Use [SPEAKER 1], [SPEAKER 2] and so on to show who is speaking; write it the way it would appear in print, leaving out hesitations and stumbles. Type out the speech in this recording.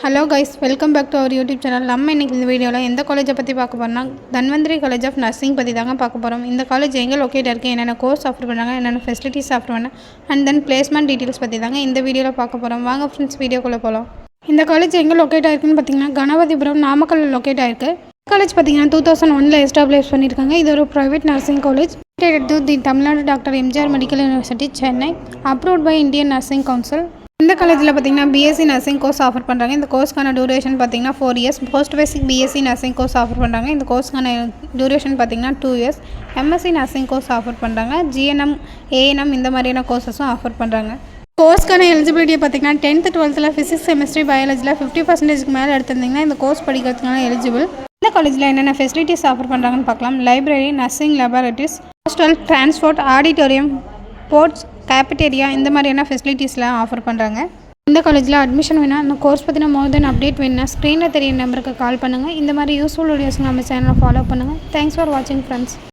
[SPEAKER 1] Hello guys, welcome back to our YouTube channel. நம்ம இன்றைக்கி இந்த வீடியோவில் எந்த காலேஜை பற்றி பார்க்க போகிறோம்னா தன்வந்திரி காலேஜ் ஆஃப் நர்சிங் பற்றி தாங்க பார்க்க போகிறோம். இந்த காலேஜ் எங்கே லொக்கேட் இருக்குது, என்னென்ன கோர்ஸ் ஆஃபர் பண்ணுறாங்க, என்னென்ன ஃபெசிலிட்டிஸ் ஆஃபர் பண்ண அண்ட் தென் பிளேஸ்மெண்ட் டீட்டெயில்ஸ் பற்றி தாங்க இந்த வீடியோவில் பார்க்க போகிறோம். வாங்க ஃப்ரெண்ட்ஸ், வீடியோக்குள்ளே போகலாம். இந்த காலேஜ் எங்கே லொக்கேட் ஆயிருக்குன்னு பார்த்தீங்கன்னா கணபதிபுரம், நாமக்கல்லில் லொக்கேட் ஆயிருக்கு. காலேஜ் பார்த்தீங்கன்னா 2001 எஸ்டாப்ளிஷ் பண்ணியிருக்காங்க. இது ஒரு private nursing college to the Tamil Nadu doctor MGR medical university Chennai, approved by Indian nursing council. இந்த காலேஜில் பார்த்தீங்கன்னா பிஎஸ்சி நர்சிங் கோர்ஸ் ஆஃபர் பண்ணுறாங்க. இந்த கோர்ஸ்க்கான டியூரேஷன் பார்த்தீங்கன்னா 4 இயர்ஸ். போஸ்ட் பேசிக் பிஎஸ்சி நர்சிங் கோர்ஸ் ஆஃபர் பண்ணுறாங்க. இந்த கோர்ஸ்க்கான டியூரேஷன் பார்த்தீங்கன்னா 2 years. MSc nursing course offer பண்ணுறாங்க. ஜிஎன்எம், ஏஎன்எம் இந்த மாதிரியான கோர்ஸஸும் ஆஃபர் பண்ணுறாங்க. கோர்ஸ்க்கான எலிஜிபிலிட்டியை பார்த்தீங்கன்னா 10th 12th ஃபிசிக்ஸ், கெமிஸ்ட்ரி, பயாலஜியில் 50% மேலே எடுத்திருந்தீங்கன்னா இந்த கோர்ஸ் படிக்கிறதுக்கான எலிஜிபிள். இந்த காலேஜில் என்னென்ன ஃபெசிலிட்டிஸ் ஆஃபர் பண்ணுறாங்கன்னு பார்க்கலாம். Library, nursing laboratories, hostel, transport, auditorium, sports, cafeteria இந்த மாதிரியான ஃபெசிலிட்டிஸ்லாம் ஆஃபர் பண்ணுறாங்க. இந்த காலேஜில் அட்மிஷன் வேணால் அந்த கோர்ஸ் பற்றின மோர் தென் அப்டேட் வேணுன்னா ஸ்க்ரீனில் தெரிய நம்பருக்கு கால் பண்ணுங்கள். இந்த மாதிரி யூஸ்ஃபுல் வீடியோஸ் நம்ம சேனலை ஃபாலோ பண்ணுங்கள். தேங்க்ஸ் ஃபார் வாட்சிங் ஃப்ரெண்ட்ஸ்.